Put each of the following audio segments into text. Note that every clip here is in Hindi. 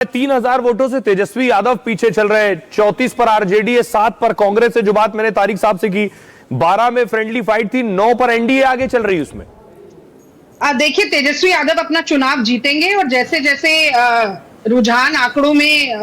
3,000 वोटों से तेजस्वी यादव पीछे चल रहे हैं। 34 पर आरजेडी है, 7 पर कांग्रेस है। जो बात मैंने तारिक साहब से की, 12 में फ्रेंडली फाइट थी, 9 पर एनडीए आगे चल रही है। उसमें देखिए, तेजस्वी यादव अपना चुनाव जीतेंगे और जैसे जैसे रुझान आंकड़ों में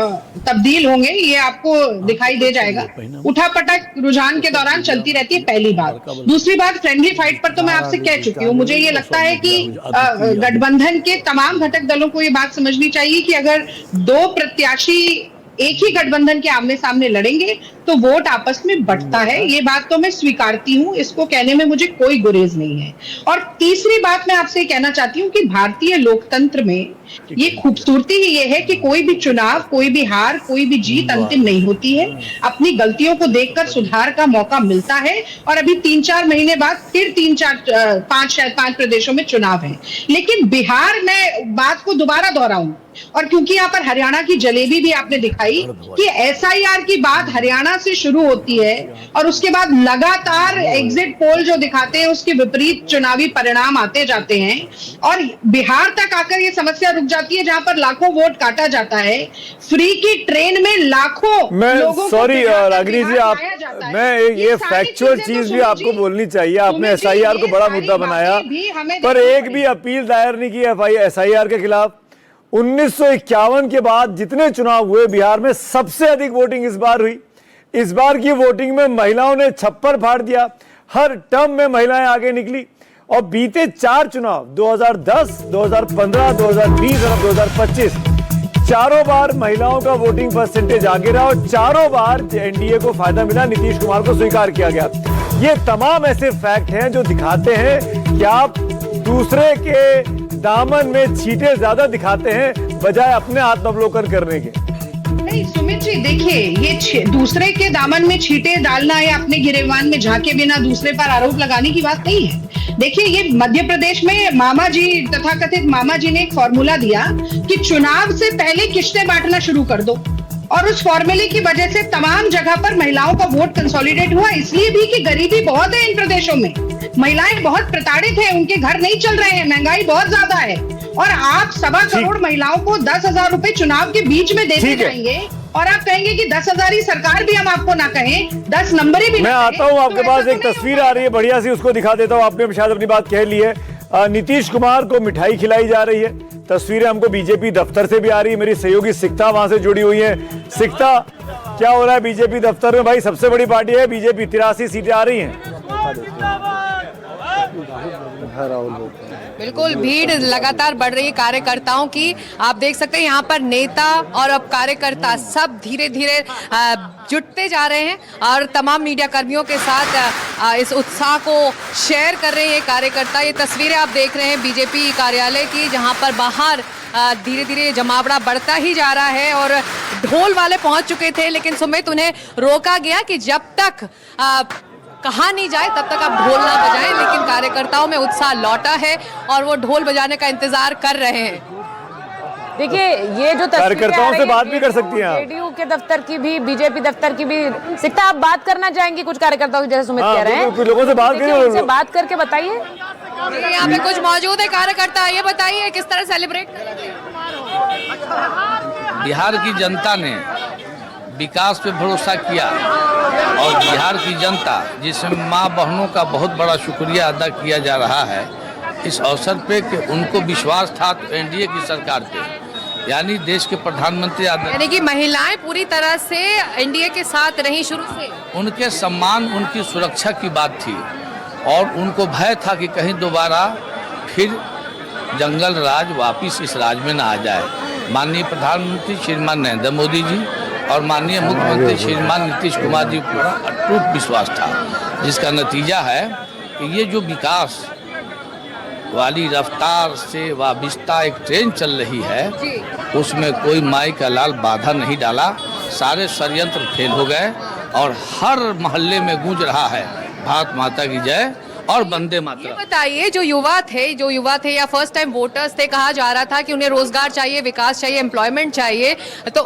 तब्दील होंगे ये आपको दिखाई दे जाएगा। उठापटक रुझान के दौरान चलती रहती है, पहली बात। दूसरी बात, फ्रेंडली फाइट पर तो मैं आपसे कह चुकी हूँ। मुझे ये लगता है कि गठबंधन के तमाम घटक दलों को ये बात समझनी चाहिए कि अगर दो प्रत्याशी एक ही गठबंधन के आमने सामने लड़ेंगे तो वोट आपस में बंटता है। ये बात तो मैं स्वीकारती हूँ, इसको कहने में मुझे कोई गुरेज नहीं है। और तीसरी बात मैं आपसे कहना चाहती हूँ कि भारतीय लोकतंत्र में ये खूबसूरती ही ये है कि कोई भी चुनाव, कोई भी हार, कोई भी जीत अंतिम नहीं होती है। अपनी गलतियों को देखकर सुधार का मौका मिलता है। और अभी 3-4 महीने बाद फिर 5 प्रदेशों में चुनाव है। लेकिन बिहार में बात को दोबारा दोहराऊं, और क्योंकि यहाँ पर हरियाणा की जलेबी भी आपने दिखाई कि एसआईआर की बात हरियाणा से शुरू होती है और उसके बाद लगातार एग्जिट पोल जो दिखाते हैं उसके विपरीत चुनावी परिणाम आते जाते हैं और बिहार तक आकर ये समस्या रुक जाती है जहां पर लाखों वोट काटा जाता है। फ्री की ट्रेन में लाखों लोगों सॉरी रागिनी जी, आप मैं ये फैक्चुअल चीज भी आपको बोलनी चाहिए। आपने एसआईआर को बड़ा मुद्दा बनाया, पर एक भी अपील दायर नहीं की एसआईआर के खिलाफ। 1951 के बाद जितने चुनाव हुए बिहार में सबसे अधिक वोटिंग इस बार हुई। इस बार की वोटिंग में महिलाओं ने छप्पर फाड़ दिया, हर टर्म में महिलाएं आगे निकली। और बीते 4 चुनाव 2010, 2015, 2020 और 2025 चारों बार महिलाओं का वोटिंग परसेंटेज आगे रहा और चारों बार एनडीए को फायदा मिला, नीतीश कुमार को स्वीकार किया गया। ये तमाम ऐसे फैक्ट हैं जो दिखाते हैं कि आप दूसरे के दामन में छींटे ज्यादा दिखाते हैं बजाय अपने आत्मावलोकन करने के। नहीं सुमित जी, देखिए, ये दूसरे के दामन में छींटे डालना या अपने गिरेबान में झांके बिना दूसरे पर आरोप लगाने की बात नहीं है। देखिए, ये मध्य प्रदेश में मामा जी, तथाकथित मामा जी ने एक फॉर्मूला दिया कि चुनाव से पहले किस्तें बांटना शुरू कर दो, और उस फॉर्मूले की वजह से तमाम जगह पर महिलाओं का वोट कंसोलिडेट हुआ। इसलिए भी कि गरीबी बहुत है इन प्रदेशों में, महिलाएं बहुत प्रताड़ित हैं, उनके घर नहीं चल रहे हैं, महंगाई बहुत ज्यादा है। और आप 1.25 करोड़ महिलाओं को 10,000 रुपए चुनाव के बीच में देते जाएंगे और आप कहेंगे कि 10,000 ही सरकार भी हम आपको ना कहें, 10 नंबर ही भी। मैं आता हूँ आपके पास, एक तस्वीर आ रही है बढ़िया सी, उसको दिखा देता हूँ। आपने शायद अपनी बात कह ली है। नीतीश कुमार को मिठाई खिलाई जा रही है। तस्वीरें हमको बीजेपी दफ्तर से भी आ रही है। मेरी सहयोगी सिकता वहां से जुड़ी हुई है। सिकता, क्या हो रहा है बीजेपी दफ्तर में? भाई सबसे बड़ी पार्टी है बीजेपी, 83 सीटें आ रही हैं। बिल्कुल, भीड़ लगातार बढ़ रही है कार्यकर्ताओं की। आप देख सकते हैं यहाँ पर नेता और अब कार्यकर्ता सब धीरे धीरे जुटते जा रहे हैं और तमाम मीडिया कर्मियों के साथ इस उत्साह को शेयर कर रहे हैं कार्यकर्ता। ये तस्वीरें आप देख रहे हैं बीजेपी कार्यालय की, जहाँ पर बाहर धीरे धीरे जमावड़ा बढ़ता ही जा रहा है और ढोल वाले पहुंच चुके थे, लेकिन सुमित उन्हें रोका गया कि जब तक कहा नहीं जाए तब तक आप ढोल ना बजाएं। लेकिन कार्यकर्ताओं में उत्साह लौटा है और वो ढोल बजाने का इंतजार कर रहे हैं। देखिए, ये जो कार्यकर्ताओं से बात भी कर सकती हैं, जेडीयू के दफ्तर की भी, बीजेपी दफ्तर की भी। सिकता, आप बात करना चाहेंगे कुछ कार्यकर्ताओं की, जैसे सुमित कह रहे हैं? लोगों से बात करिए, उनसे बात करके बताइए। यहाँ पे कुछ मौजूद है कार्यकर्ता, ये बताइए किस तरह सेलिब्रेट कर रहे हैं? बिहार की जनता ने विकास पे भरोसा किया और बिहार की जनता, जिसमें माँ बहनों का बहुत बड़ा शुक्रिया अदा किया जा रहा है इस अवसर पे कि उनको विश्वास था तो एनडीए की सरकार पे, यानी देश के प्रधानमंत्री, यानी कि महिलाएं पूरी तरह से एनडीए के साथ रही शुरू से। उनके सम्मान, उनकी सुरक्षा की बात थी और उनको भय था कि कहीं दोबारा फिर जंगल राज वापिस इस राज्य में न आ जाए। माननीय प्रधानमंत्री श्रीमान नरेंद्र मोदी जी और माननीय मुख्यमंत्री श्रीमान नीतीश कुमार जी पूरा अटूट विश्वास था, जिसका नतीजा है कि ये जो विकास वाली रफ्तार से वाबिस्ता एक ट्रेन चल रही है उसमें कोई माई का लाल बाधा नहीं डाला। सारे षड्यंत्र फेल हो गए और हर मोहल्ले में गूंज रहा है भारत माता की जय और वंदे मातरम। बताइए, जो युवा थे या फर्स्ट टाइम वोटर्स थे, कहा जा रहा था कि उन्हें रोजगार चाहिए, विकास चाहिए, एम्प्लॉयमेंट चाहिए, तो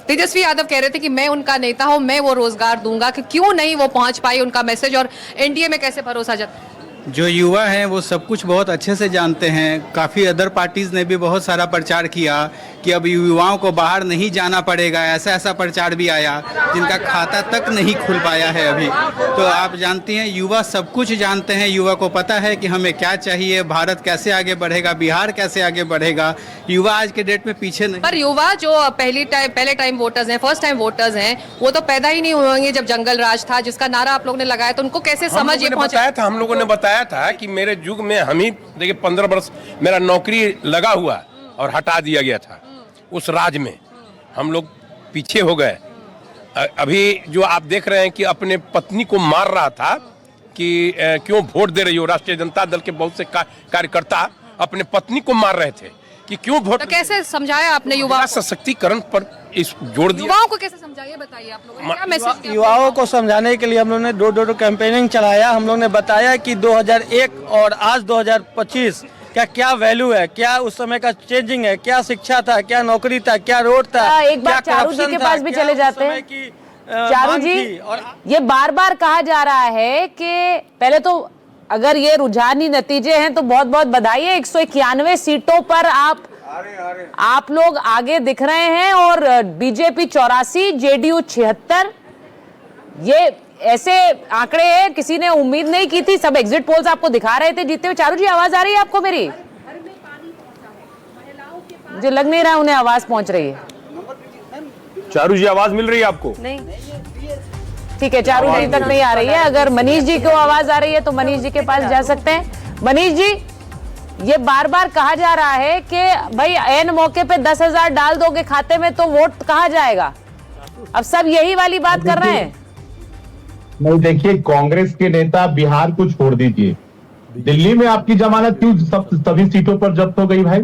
तेजस्वी यादव कह रहे थे कि मैं उनका नेता हूं, मैं वो रोजगार दूंगा, कि क्यों नहीं वो पहुंच पाई उनका मैसेज और एनडीए में कैसे भरोसा जताया? जो युवा हैं वो सब कुछ बहुत अच्छे से जानते हैं। काफ़ी अदर पार्टीज़ ने भी बहुत सारा प्रचार किया कि अब युवाओं को बाहर नहीं जाना पड़ेगा, ऐसा ऐसा प्रचार भी आया जिनका खाता तक नहीं खुल पाया है अभी। तो आप जानती हैं युवा सब कुछ जानते हैं, युवा को पता है कि हमें क्या चाहिए, भारत कैसे आगे बढ़ेगा, बिहार कैसे आगे बढ़ेगा। युवा आज के डेट में पीछे नहीं। पर युवा जो पहले टाइम वोटर्स हैं, फर्स्ट टाइम वोटर्स हैं, वो तो पैदा ही नहीं होंगे जब जंगल राज था, जिसका नारा आप लोगों ने लगाया, तो उनको कैसे समझ ये पहुंचा? हम लोगों ने बताया था कि मेरे युग में हम ही देखिए 15 वर्ष मेरा नौकरी लगा हुआ और हटा दिया गया था। उस राज में हम लोग पीछे हो गए। अभी जो आप देख रहे हैं कि अपने पत्नी को मार रहा था कि क्यों वोट दे रही हो, राष्ट्रीय जनता दल के बहुत से कार्यकर्ता अपने पत्नी को मार रहे थे कि क्यों वोट। तो कैसे समझाया आपने युवा सशक्तिकरण पर इस जोड़ दिया? युवाओं को कैसे समझाइए, बताइए आप लोगों ने क्या मैसेज दिया? युवाओं को समझाने के लिए हम लोग ने डोर टू डोर कैंपेनिंग चलाया। हम लोग ने बताया कि 2001 और आज 2025 का क्या वैल्यू है, क्या उस समय का चेंजिंग है, क्या शिक्षा था, क्या नौकरी था, क्या रोड था। एक बार चारू जी के पास भी चले जाते हैं। चारू जी, ये बार बार कहा जा रहा है कि पहले तो अगर ये रुझानी नतीजे हैं तो बहुत बहुत बधाई है, 191 सीटों पर आप लोग आगे दिख रहे हैं और बीजेपी 84, जेडीयू 76। ये ऐसे आंकड़े हैं, किसी ने उम्मीद नहीं की थी। सब एग्जिट पोल्स आपको दिखा रहे थे जीतते हुए। चारू जी, आवाज आ रही है आपको मेरी? मुझे लग नहीं रहा उन्हें आवाज पहुंच रही है। चारू जी, आवाज मिल रही है आपको? नहीं, ठीक है, चारू जी तक नहीं आ रही है। अगर मनीष जी को आवाज आ रही है तो मनीष जी के पास जा सकते हैं। मनीष जी, ये बार बार कहा जा रहा है कि भाई ऐन मौके पे 10,000 डाल दोगे खाते में तो वोट कहाँ जाएगा? अब सब यही वाली बात कर रहे हैं। नहीं, देखिए, कांग्रेस के नेता बिहार को छोड़ दीजिए, दिल्ली में आपकी जमानत क्यों सभी सीटों पर जब्त हो गई? भाई,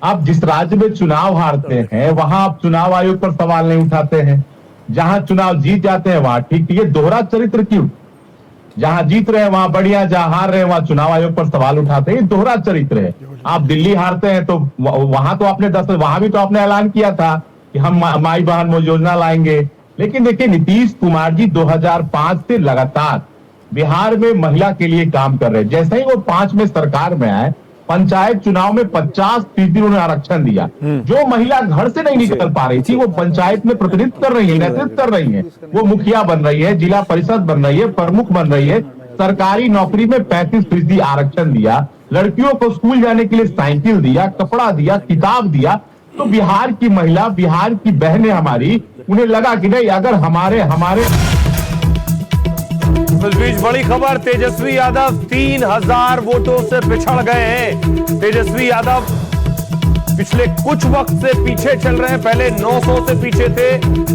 आप जिस राज्य में चुनाव हारते हैं वहां आप चुनाव आयोग पर सवाल नहीं उठाते हैं, जहां चुनाव जीत जाते हैं वहां ठीक। ये दोहरा चरित्र क्यों? जहां जीत रहे हैं वहां बढ़िया, जहां हार रहे हैं वहां चुनाव आयोग पर सवाल उठाते हैं। ये दोहरा चरित्र है। आप दिल्ली हारते हैं तो वहां तो आपने वहां भी तो आपने ऐलान किया था कि हम माई बहन योजना लाएंगे। लेकिन देखिए, नीतीश कुमार जी 2005 से लगातार बिहार में महिला के लिए काम कर रहे हैं। जैसे ही वो 5 में सरकार में आए, पंचायत चुनाव में 50% उन्होंने आरक्षण दिया। जो महिला घर से नहीं निकल पा रही थी वो पंचायत में प्रतिनिधित्व कर रही है, नेतृत्व कर रही है। वो मुखिया बन रही है, जिला परिषद बन रही है, प्रमुख बन रही है। सरकारी नौकरी में 35% आरक्षण दिया। लड़कियों को स्कूल जाने के लिए साइकिल दिया, कपड़ा दिया, किताब दिया। तो बिहार की महिला, बिहार की बहनें हमारी, उन्हें लगा कि नहीं, अगर हमारे इस बीच बड़ी खबर, तेजस्वी यादव 3000 वोटों से पिछड़ गए हैं। तेजस्वी यादव पिछले कुछ वक्त से पीछे चल रहे हैं। पहले 900 से पीछे थे,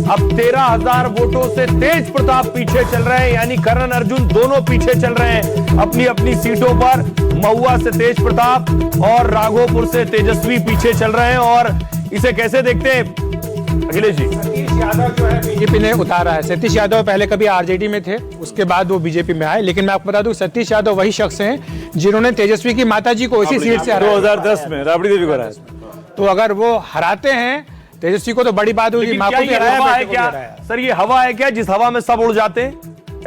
अब 13,000 वोटों से तेज प्रताप पीछे चल रहे हैं। यानी करण अर्जुन दोनों पीछे चल रहे हैं अपनी अपनी सीटों पर। महुआ से तेज प्रताप और राघोपुर से तेजस्वी पीछे चल रहे हैं। और इसे कैसे देखते हैं अखिलेश जी? सतीश यादव जो है बीजेपी ने उतारा है। सतीश यादव पहले कभी आरजेडी में थे, उसके बाद वो बीजेपी में आए। लेकिन मैं आपको बता दूं, सतीश यादव वही शख्स हैं जिन्होंने तेजस्वी की माताजी को इसी सीट से हराया 2010 में, राबड़ी देवी को हराया। तो अगर वो हराते हैं तेजस्वी को तो बड़ी बात होगी। क्या ये हवा है क्या सर? ये हवा है क्या जिस हवा में सब उड़ जाते हैं?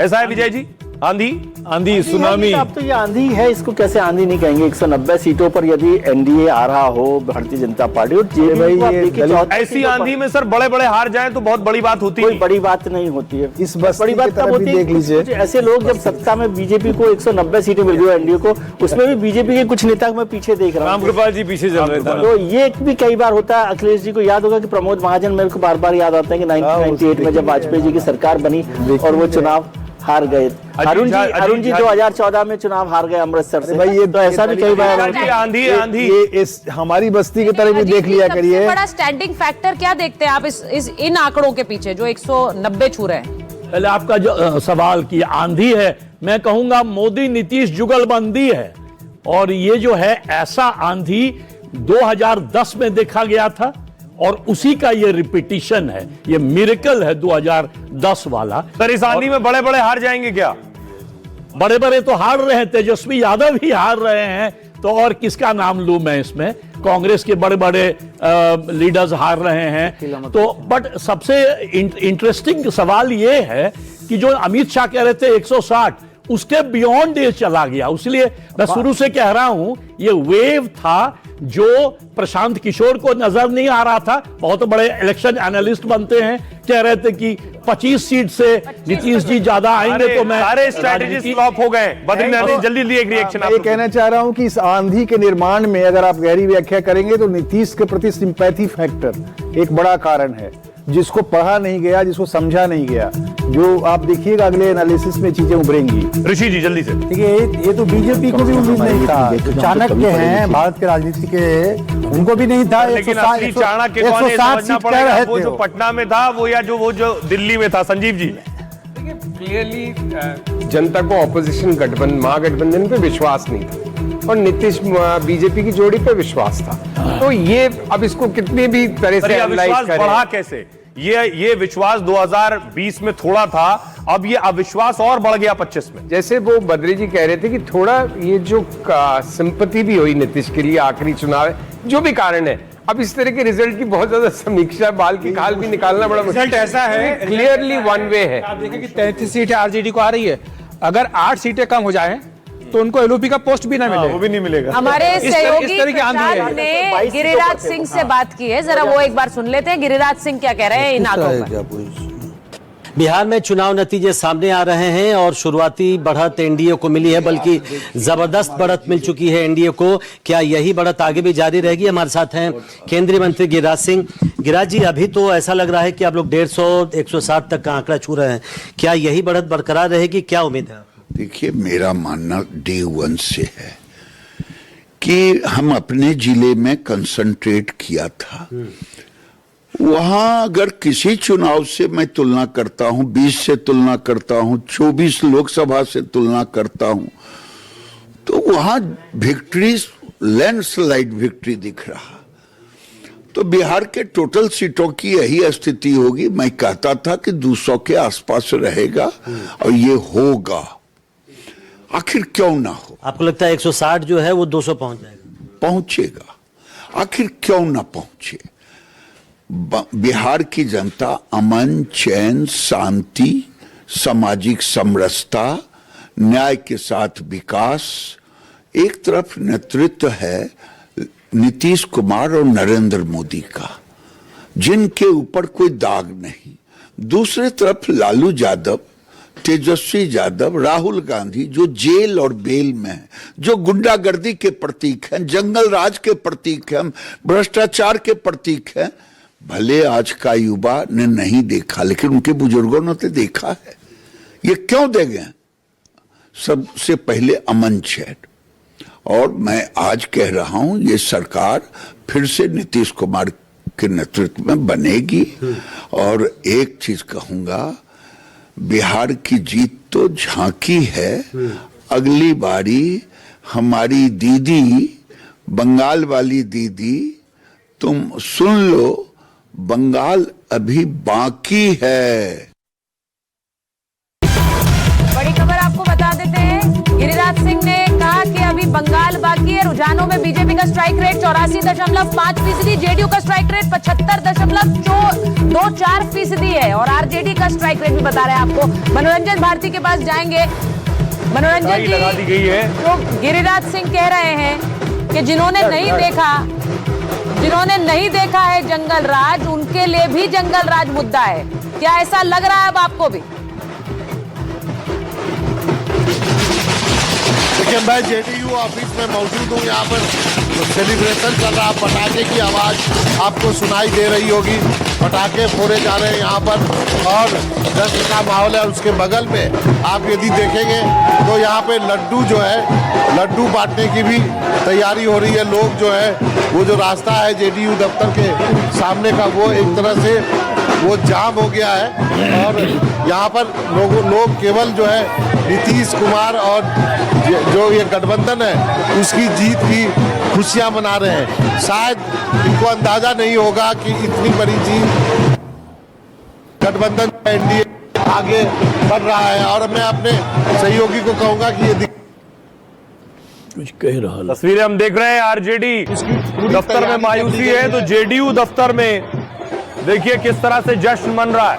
ऐसा है विजय जी? आंधी सुनामी। अब तो ये आंधी है, इसको कैसे आंधी नहीं कहेंगे। 190 सीटों पर यदि एनडीए आ रहा हो, भारतीय जनता पार्टी और ऐसी आंधी में सर बड़े बड़े हार जाएं तो बहुत बड़ी बात होती है। कोई बड़ी बात नहीं होती है। इस बड़ी बात तब होती है, देख लीजिए ऐसे लोग जब सत्ता में बीजेपी को 190 सीटें मिल गई एनडीए को, उसमें भी बीजेपी के कुछ नेता मैं पीछे देख रहा हूँ। रामकृपाल जी पीछे चल रहे थे। तो ये भी कई बार होता है। अखिलेश जी को याद होगा कि प्रमोद महाजन, मेरे को बार बार याद आता है कि 1998 में जब वाजपेयी जी की सरकार बनी और वो चुनाव हार गए। अरुण जी 2014 में चुनाव हार गए अमृतसर से। भाई ये तो ऐसा भी कई बार आंधी ये इस हमारी बस्ती की तरह भी देख लिया करिए। बड़ा स्टैंडिंग फैक्टर क्या देखते हैं आप इन आंकड़ों के पीछे जो 190 छू रहे हैं? पहले आपका जो सवाल की आंधी है, मैं कहूंगा मोदी नीतीश जुगलबंदी है। और ये जो है ऐसा आंधी 2010 में देखा गया था और उसी का ये रिपीटिशन है, ये मिरेकल है 2010 वाला। सर इस आंधी में बड़े बड़े हार जाएंगे क्या? बड़े बड़े तो हार रहे हैं, तेजस्वी यादव ही हार रहे हैं, तो और किसका नाम लूं मैं इसमें? कांग्रेस के बड़े बड़े लीडर्स हार रहे हैं। तो बट सबसे इंटरेस्टिंग सवाल ये है कि जो अमित शाह कह रहे थे 160, उसके बियॉन्ड ये चला गया। इसलिए मैं शुरू से कह रहा हूं ये वेव था जो प्रशांत किशोर को नजर नहीं आ रहा था। बहुत बड़े इलेक्शन एनालिस्ट बनते हैं, कह रहे थे कि 25 सीट से नीतीश जी ज्यादा आएंगे। तो मैं सारे स्ट्रैटेजी फ्लॉप हो गए। बद्रीनाथ जी जल्दी लिए एक रिएक्शन। मैं ये कहना चाह रहा हूं कि इस आंधी के निर्माण में अगर आप गहरी व्याख्या करेंगे तो नीतीश के प्रति सिंपैथी फैक्टर एक बड़ा कारण है, जिसको पढ़ा नहीं गया, जिसको समझा नहीं गया। जो आप देखिएगा अगले एनालिसिस में चीजें उभरेंगी। ऋषि जी जल्दी से। देखिए ये तो बीजेपी को भी उम्मीद नहीं था। चाणक्य हैं भारत के राजनीति के, उनको भी नहीं था। लेकिन असली चाणक्य कौन है समझना पड़ेगा। वो जो पटना में था वो या वो जो दिल्ली में था। संजीव जी क्लियरली जनता को ऑपोजिशन गठबंधन महागठबंधन पे विश्वास नहीं था और नीतीश बीजेपी की जोड़ी पे विश्वास था। तो ये अब इसको कितनी भी तरह से अविश्वास बढ़ा कैसे? ये विश्वास 2020 में थोड़ा था, अब ये अविश्वास और बढ़ गया 25 में। जैसे वो बद्री जी कह रहे थे कि थोड़ा ये जो सिंपैथी भी हुई नीतीश के लिए, आखिरी चुनाव है, जो भी कारण है, अब इस तरह के रिजल्ट की बहुत ज्यादा समीक्षा, बाल की खाल भी निकालना बड़ा मुश्किल। रिजल्ट ऐसा है, क्लियरली वन वे है। आप देखिए कि 33 सीटें आरजेडी को आ रही है, अगर 8 सीटें कम हो जाएं तो उनको एलओपी का पोस्ट भी ना मिले। वो भी नहीं मिलेगा। हमारे सहयोगी प्रसाद है। ने गिरिराज सिंह से बात की है, जरा वो एक बार सुन लेते हैं। गिरिराज सिंह क्या कह रहे हैं इन आंकड़ों पर। बिहार में चुनाव नतीजे सामने आ रहे हैं और शुरुआती बढ़त एनडीए को मिली है, बल्कि जबरदस्त बढ़त मिल चुकी है एनडीए को। क्या यही बढ़त आगे भी जारी रहेगी? हमारे साथ हैं केंद्रीय मंत्री गिरिराज सिंह। गिरिराज जी, अभी तो ऐसा लग रहा है कि आप लोग 150-160 तक का आंकड़ा छू रहे हैं, क्या यही बढ़त बरकरार रहेगी? क्या उम्मीद है? देखिए, मेरा मानना डे 1 से है कि हम अपने जिले में कंसंट्रेट किया था। वहां अगर किसी चुनाव से मैं तुलना करता हूं, 20 से तुलना करता हूं, 24 लोकसभा से तुलना करता हूं, तो वहां विक्ट्री, लैंडस्लाइड विक्ट्री दिख रहा। तो बिहार के टोटल सीटों की यही स्थिति होगी। मैं कहता था कि 200 के आसपास रहेगा और ये होगा। आखिर क्यों ना हो? आपको लगता है 160 जो है वो 200 पहुंच जाएगा? पहुंचेगा। आखिर क्यों ना पहुंचे? बिहार की जनता अमन, चैन, शांति, सामाजिक समरसता, न्याय के साथ विकास, एक तरफ नेतृत्व है नीतीश कुमार और नरेंद्र मोदी का, जिनके ऊपर कोई दाग नहीं। दूसरी तरफ लालू यादव, तेजस्वी यादव, राहुल गांधी, जो जेल और बेल में हैं, जो गुंडागर्दी के प्रतीक हैं, जंगल राज के प्रतीक हैं, भ्रष्टाचार के प्रतीक हैं। भले आज का युवा ने नहीं देखा, लेकिन उनके बुजुर्गों ने तो देखा है। ये क्यों देंगे? सबसे पहले अमन चैन। और मैं आज कह रहा हूं, ये सरकार फिर से नीतीश कुमार के नेतृत्व में बनेगी। और एक चीज कहूंगा, बिहार की जीत तो झांकी है, अगली बारी हमारी दीदी, बंगाल वाली दीदी, तुम सुन लो, बंगाल अभी बाकी है। बड़ी खबर आपको बता देते हैं, गिरिराज सिंह ने कहा कि अभी बंगाल बाकी है। रुझानों में बीजेपी का स्ट्राइक रेट 84.5%, जेडीयू का स्ट्राइक रेट 75.24% है और आरजेडी का स्ट्राइक रेट भी बता रहे हैं आपको। मनोरंजन भारती के पास जाएंगे। मनोरंजन जी, लगा दी गई है। तो गिरिराज सिंह कह रहे हैं कि जिन्होंने नहीं देखा है जंगल राज, उनके लिए भी जंगल राज मुद्दा है। क्या ऐसा लग रहा है अब आपको भी? देखिए, मैं जेडीयू ऑफिस में मौजूद हूँ। यहाँ पर सेलिब्रेशन चल रहा, पटाखे की आवाज आपको सुनाई दे रही होगी। पटाखे फोड़े जा रहे हैं यहाँ पर और जश्न का माहौल है। उसके बगल में आप यदि देखेंगे तो यहाँ पे लड्डू जो है, लड्डू बांटने की भी तैयारी हो रही है। लोग जो है, वो जो रास्ता है जेडीयू दफ्तर के सामने का, वो एक तरह से वो जाम हो गया है और यहाँ पर लोग केवल जो है नीतीश कुमार और जो ये गठबंधन है उसकी जीत की खुशियां मना रहे हैं। शायद इनको अंदाजा नहीं होगा कि इतनी बड़ी जीत गठबंधन एनडीए आगे बढ़ रहा है। और मैं अपने सहयोगी को कहूंगा कि ये कुछ कह रहा है। तस्वीरें हम देख रहे हैं, आरजेडी दफ्तर में मायूसी है तो जेडीयू दफ्तर में देखिए किस तरह से जश्न मन रहा है।